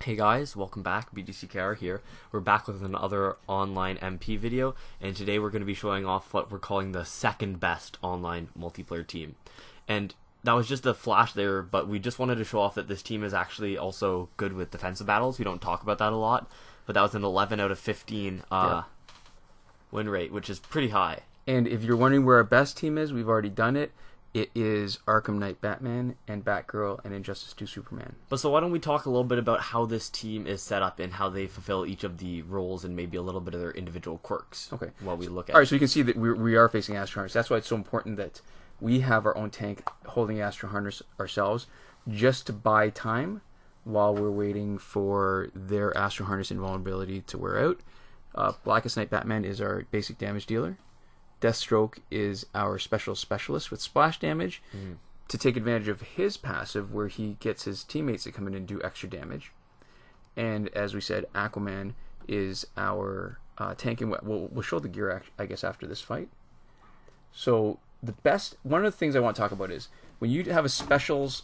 Hey guys, welcome back. BDCKR here. We're back with another online MP video, and today we're going to be showing off what we're calling the second best online multiplayer team. And that was just a flash there, but we just wanted to show off that this team is actually also good with defensive battles. We don't talk about that a lot, but that was an 11 out of 15 win rate, which is pretty high. And if you're wondering where our best team is, we've already done it. It is Arkham Knight Batman and Batgirl and Injustice 2 Superman. But so why don't we talk a little bit about how this team is set up and how they fulfill each of the roles and maybe a little bit of their individual quirks. Okay. While we look at All right, so you can see that we are facing Astro Harness. That's why it's so important that we have our own tank holding Astro Harness ourselves just to buy time while we're waiting for their Astro Harness invulnerability to wear out. Blackest Knight Batman is our basic damage dealer. Deathstroke is our specialist with splash damage to take advantage of his passive where he gets his teammates to come in and do extra damage. And as we said, Aquaman is our tank, and we'll show the gear, I guess, after this fight. So one of the things I want to talk about is when you have a specials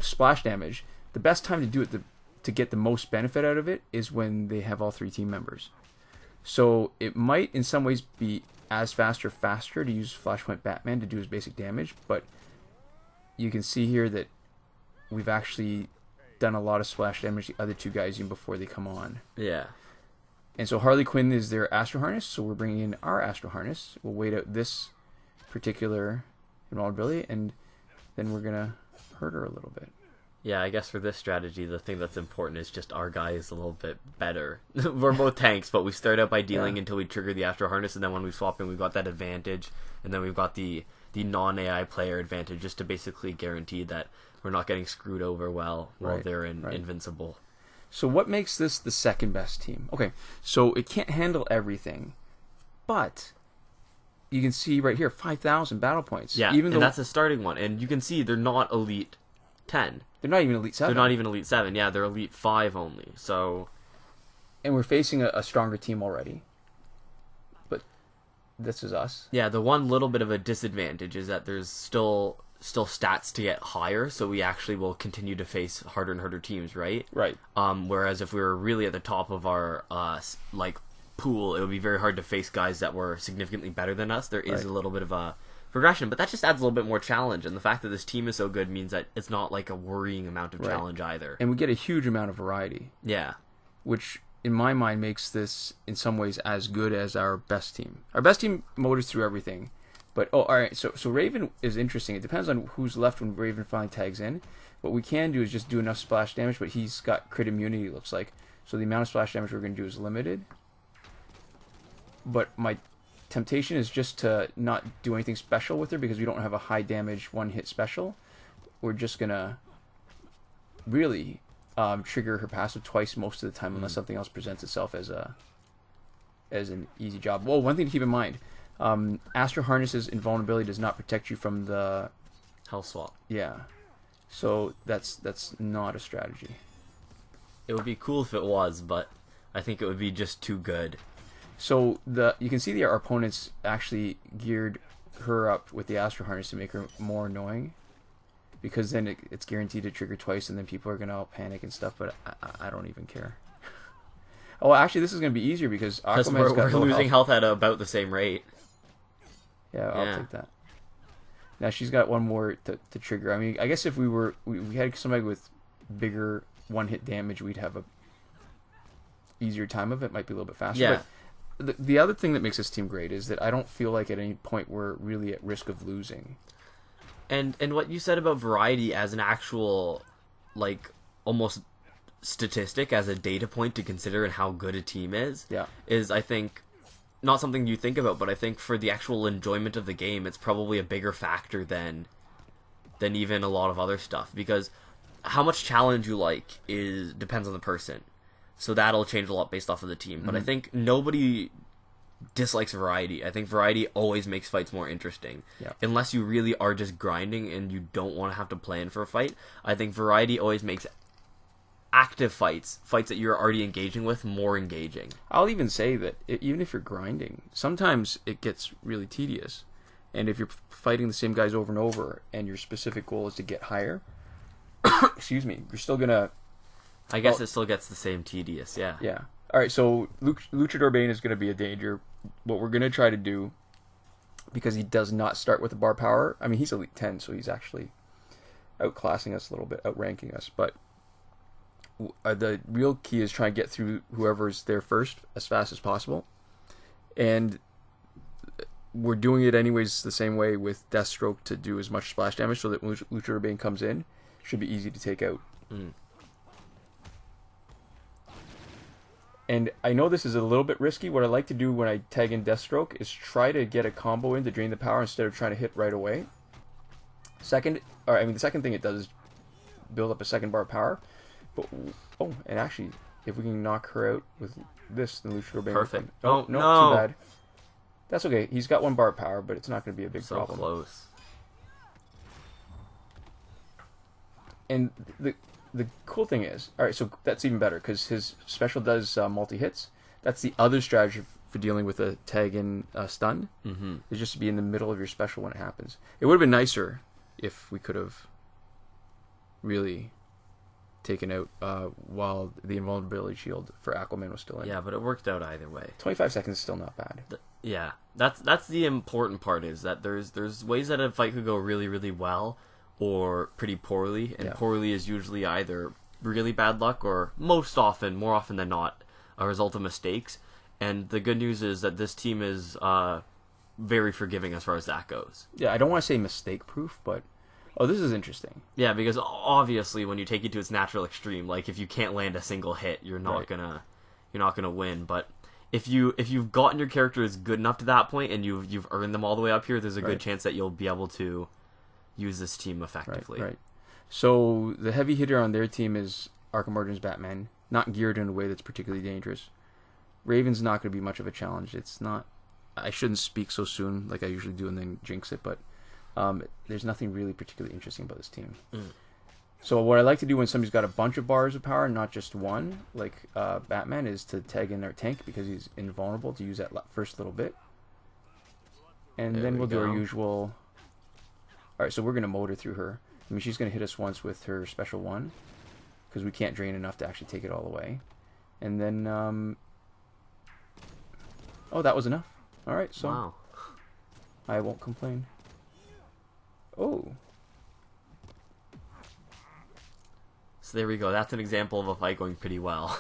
splash damage, the best time to do it to get the most benefit out of it is when they have all three team members. So it might in some ways be as fast or faster to use Flashpoint Batman to do his basic damage, but you can see here that we've actually done a lot of splash damage to the other two guys even before they come on. Yeah. And so Harley Quinn is their Astro Harness, so we're bringing in our Astro Harness. We'll wait out this particular invulnerability, and then we're going to hurt her a little bit. Yeah, I guess for this strategy, the thing that's important is just our guy is a little bit better. We're both tanks, but we start out by dealing until we trigger the Astro Harness, and then when we swap in, we've got that advantage, and then we've got the non-AI player advantage just to basically guarantee that we're not getting screwed over while they're invincible. So what makes this the second best team? Okay, so it can't handle everything, but you can see right here, 5,000 battle points. Yeah, even and that's a starting one, and you can see they're not Elite 10. They're not even Elite 7. They're not even Elite 7. Yeah, they're Elite 5 only. So, and we're facing a stronger team already. But this is us. Yeah, the one little bit of a disadvantage is that there's still stats to get higher, so we actually will continue to face harder and harder teams, right? Right. Whereas if we were really at the top of our pool, it would be very hard to face guys that were significantly better than us. There is a little bit of a progression, but that just adds a little bit more challenge, and the fact that this team is so good means that it's not like a worrying amount of challenge either. And we get a huge amount of variety. Yeah. Which, in my mind, makes this, in some ways, as good as our best team. Our best team motors through everything. But, alright, so Raven is interesting. It depends on who's left when Raven finally tags in. What we can do is just do enough splash damage, but he's got crit immunity, it looks like. So the amount of splash damage we're going to do is limited. But my temptation is just to not do anything special with her because we don't have a high damage one hit special. We're just gonna really trigger her passive twice most of the time unless something else presents itself as an easy job. Well, one thing to keep in mind, Astro Harness's invulnerability does not protect you from the Health swap. Yeah, so that's not a strategy. It would be cool if it was, but I think it would be just too good. So you can see that our opponents actually geared her up with the Astro Harness to make her more annoying, because then it's guaranteed to trigger twice, and then people are gonna all panic and stuff. But I don't even care. Oh, actually, this is gonna be easier because Aquaman's got we're losing health at about the same rate. Yeah, I'll take that. Now she's got one more to trigger. I mean, I guess if we had somebody with bigger one-hit damage, we'd have a easier time of it. Might be a little bit faster. Yeah. But the other thing that makes this team great is that I don't feel like at any point we're really at risk of losing. And what you said about variety as an actual, like, almost statistic, as a data point to consider in how good a team is, is, I think, not something you think about, but I think for the actual enjoyment of the game, it's probably a bigger factor than even a lot of other stuff, because how much challenge you like depends on the person. So that'll change a lot based off of the team. But I think nobody dislikes variety. I think variety always makes fights more interesting. Yeah. Unless you really are just grinding and you don't want to have to plan for a fight, I think variety always makes active fights that you're already engaging with, more engaging. I'll even say that even if you're grinding, sometimes it gets really tedious. And if you're fighting the same guys over and over, and your specific goal is to get higher, excuse me, you're still going to I guess it still gets the same tedious, yeah. Yeah. All right, so Luchador Bane is going to be a danger. What we're going to try to do, because he does not start with a bar power. I mean, he's Elite 10, so he's actually outclassing us a little bit, outranking us. But the real key is trying to get through whoever's there first as fast as possible. And we're doing it anyways the same way with Deathstroke to do as much splash damage so that when Luchador Bane comes in, should be easy to take out. And I know this is a little bit risky. What I like to do when I tag in Deathstroke is try to get a combo in to drain the power instead of trying to hit right away. The second thing it does is build up a second bar of power. But and actually, if we can knock her out with this, then Luchador Bane. Perfect. No, too bad. That's okay. He's got 1 bar of power, but it's not going to be a big problem. So close. And the cool thing is, all right, so that's even better because his special does multi-hits. That's the other strategy for dealing with a tag-in stun, is just to be in the middle of your special when it happens. It would have been nicer if we could have really taken out while the invulnerability shield for Aquaman was still in. Yeah, but it worked out either way. 25 seconds is still not bad. Yeah, that's the important part, is that there's ways that a fight could go really, really well or pretty poorly, and poorly is usually either really bad luck or more often than not, a result of mistakes. And the good news is that this team is very forgiving as far as that goes. Yeah, I don't want to say mistake proof, but this is interesting. Yeah, because obviously when you take it to its natural extreme, like if you can't land a single hit, you're not gonna win. But if you've gotten your characters good enough to that point and you've earned them all the way up here, there's a good chance that you'll be able to use this team effectively. Right. So the heavy hitter on their team is Arkham Origins Batman, not geared in a way that's particularly dangerous. Raven's not going to be much of a challenge. It's not. I shouldn't speak so soon like I usually do and then jinx it, but there's nothing really particularly interesting about this team. So what I like to do when somebody's got a bunch of bars of power, not just one, like Batman, is to tag in their tank because he's invulnerable, to use that first little bit. And then we'll do our usual... Alright, so we're going to motor through her. I mean, she's going to hit us once with her special 1, because we can't drain enough to actually take it all away. And then... that was enough. Alright, so... Wow. I won't complain. Oh. So there we go. That's an example of a fight going pretty well.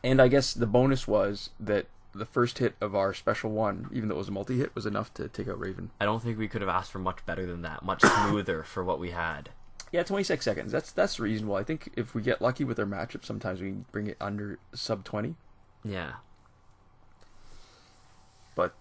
And I guess the bonus was that the first hit of our special 1, even though it was a multi-hit, was enough to take out Raven. I don't think we could have asked for much better than that. Much smoother for what we had. Yeah, 26 seconds. That's reasonable. I think if we get lucky with our matchup, sometimes we can bring it under sub 20. Yeah. But,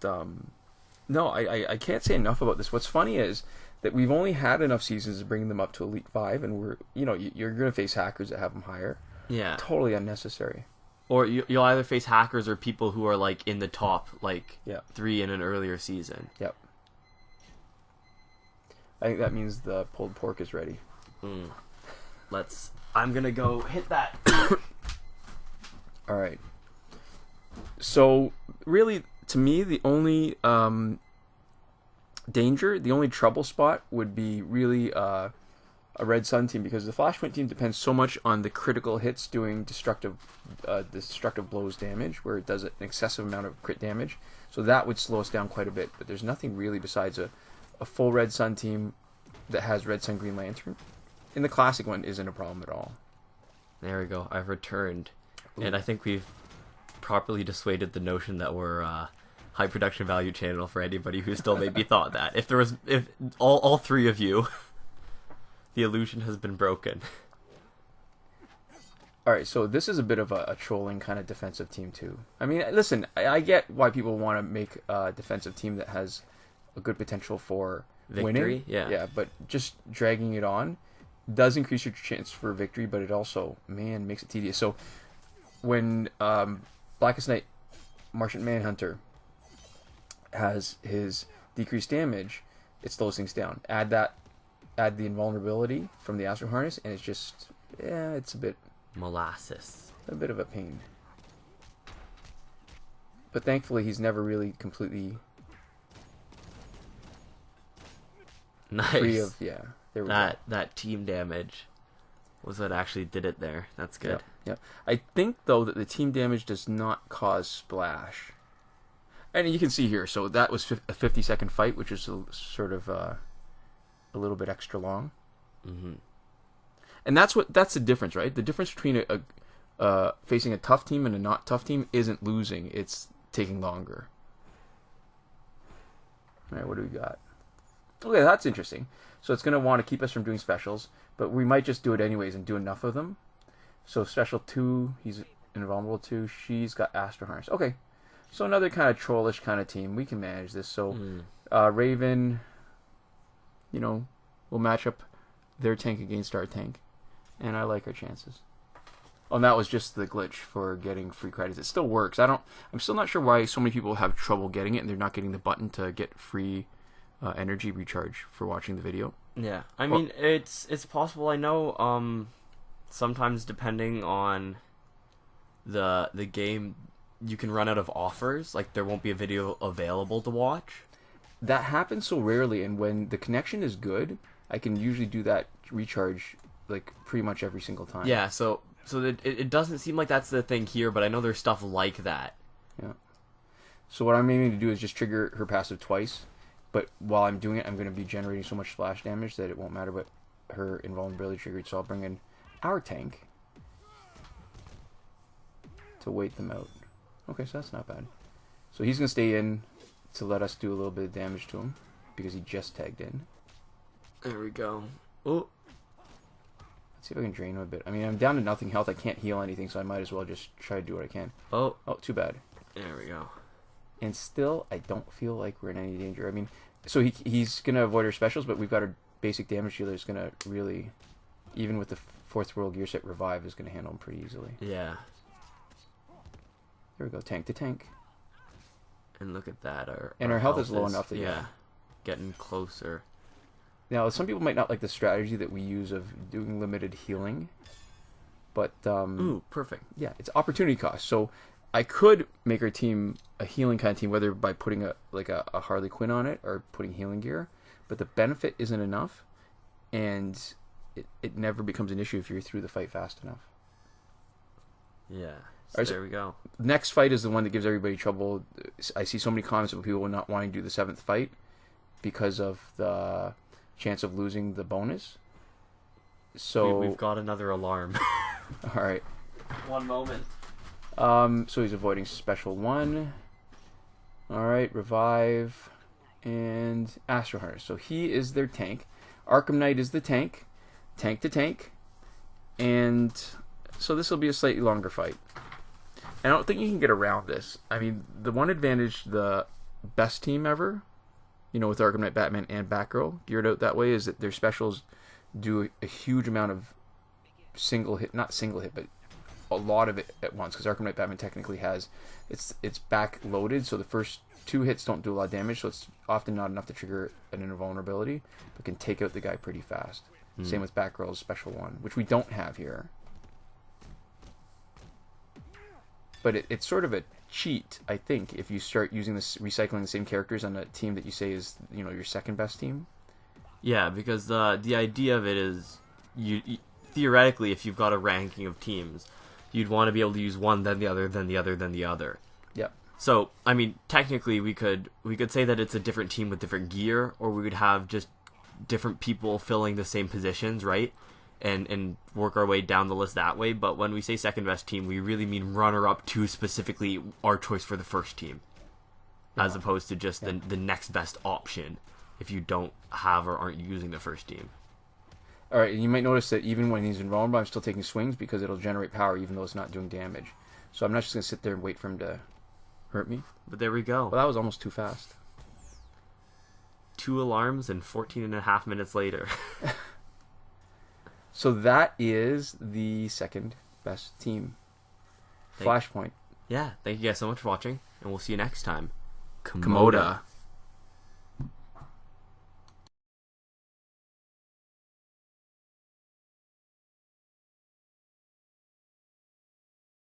no, I can't say enough about this. What's funny is that we've only had enough seasons to bring them up to Elite 5, and you're going to face hackers that have them higher. Yeah. Totally unnecessary. Or you'll either face hackers or people who are, like, in the top, 3 in an earlier season. Yep. I think that means the pulled pork is ready. I'm going to go hit that. Alright. So, really, to me, the only danger, the only trouble spot would be really a Red Sun team, because the Flashpoint team depends so much on the critical hits doing destructive blows damage, where it does an excessive amount of crit damage. So that would slow us down quite a bit. But there's nothing really besides a full Red Sun team that has Red Sun Green Lantern. In the classic one, isn't a problem at all. There we go. I've returned. Ooh. And I think we've properly dissuaded the notion that we're high production value channel for anybody who still maybe thought that. If all 3 of you, the illusion has been broken. Alright, so this is a bit of a trolling kind of defensive team too. I mean, listen, I get why people want to make a defensive team that has a good potential for victory. Winning. Yeah, but just dragging it on does increase your chance for victory, but it also, makes it tedious. So when Blackest Night Martian Manhunter has his decreased damage, it slows things down. Add the invulnerability from the Astro Harness, and it's just, it's a bit... molasses. A bit of a pain. But thankfully, he's never really completely... Nice. Free of, there we go. That team damage Was what actually did it there. That's good. Yeah. I think, though, that the team damage does not cause splash. And you can see here, so that was a 50-second fight, which is sort of a little bit extra long. Mm-hmm. And that's the difference, right? The difference between facing a tough team and a not tough team isn't losing; it's taking longer. All right, what do we got? Okay, that's interesting. So it's going to want to keep us from doing specials, but we might just do it anyways and do enough of them. So special 2, he's invulnerable 2. She's got Astro Harness. Okay, so another kind of trollish kind of team. We can manage this. So Raven, we'll match up their tank against our tank. And I like our chances. Oh, and that was just the glitch for getting free credits. It still works. I'm still not sure why so many people have trouble getting it and they're not getting the button to get free energy recharge for watching the video. Yeah, I mean it's possible. I know sometimes depending on the game, you can run out of offers. Like there won't be a video available to watch. That happens so rarely, and when the connection is good, I can usually do that recharge like pretty much every single time. Yeah, so it doesn't seem like that's the thing here, but I know there's stuff like that. Yeah. So what I'm aiming to do is just trigger her passive twice, but while I'm doing it, I'm going to be generating so much splash damage that it won't matter what her invulnerability triggered. So I'll bring in our tank to wait them out. Okay, so that's not bad. So he's going to stay in to let us do a little bit of damage to him because he just tagged in. There we go. Oh. See if I can drain him a bit. I mean, I'm down to nothing health. I can't heal anything, so I might as well just try to do what I can. Oh, too bad. There we go. And still, I don't feel like we're in any danger. I mean, so he's going to avoid our specials, but we've got our basic damage dealer is going to really, even with the 4th World Gear Set Revive, is going to handle him pretty easily. Yeah. There we go, tank to tank. And look at that. Our health is low enough that, getting closer. Now, some people might not like the strategy that we use of doing limited healing, but ooh, perfect. Yeah, it's opportunity cost. So I could make our team a healing kind of team, whether by putting a Harley Quinn on it or putting healing gear, but the benefit isn't enough, and it never becomes an issue if you're through the fight fast enough. Yeah. So there we go. Next fight is the one that gives everybody trouble. I see so many comments about people not wanting to do the 7th fight because of the chance of losing the bonus. So we've got another alarm. All right. One moment. So he's avoiding special 1. All right, revive and Astro Harness. So he is their tank. Arkham Knight is the tank to tank, and so this will be a slightly longer fight. And I don't think you can get around this. I mean, the one advantage the best team ever, with Arkham Knight, Batman, and Batgirl geared out that way, is that their specials do a huge amount of not single hit, but a lot of it at once. Because Arkham Knight Batman technically has, it's back loaded, so the first 2 hits don't do a lot of damage, so it's often not enough to trigger an invulnerability, but can take out the guy pretty fast. Same with Batgirl's special 1, which we don't have here. But it's sort of a cheat, I think, if you start using recycling the same characters on a team that you say is, your second best team. Yeah, because the idea of it is, you theoretically, if you've got a ranking of teams, you'd want to be able to use one, then the other, then the other, then the other. Yep. So, I mean, technically, we could say that it's a different team with different gear, or we would have just different people filling the same positions, right? And work our way down the list that way. But when we say second best team, we really mean runner-up to specifically our choice for the first team, as opposed to just the next best option if you don't have or aren't using the first team. All right, and you might notice that even when he's invulnerable, I'm still taking swings because it'll generate power even though it's not doing damage. So I'm not just going to sit there and wait for him to hurt me. But there we go. Well, that was almost too fast. 2 alarms and 14.5 minutes later. So that is the second best team. Flashpoint. Yeah, thank you guys so much for watching, and we'll see you next time. Komoda.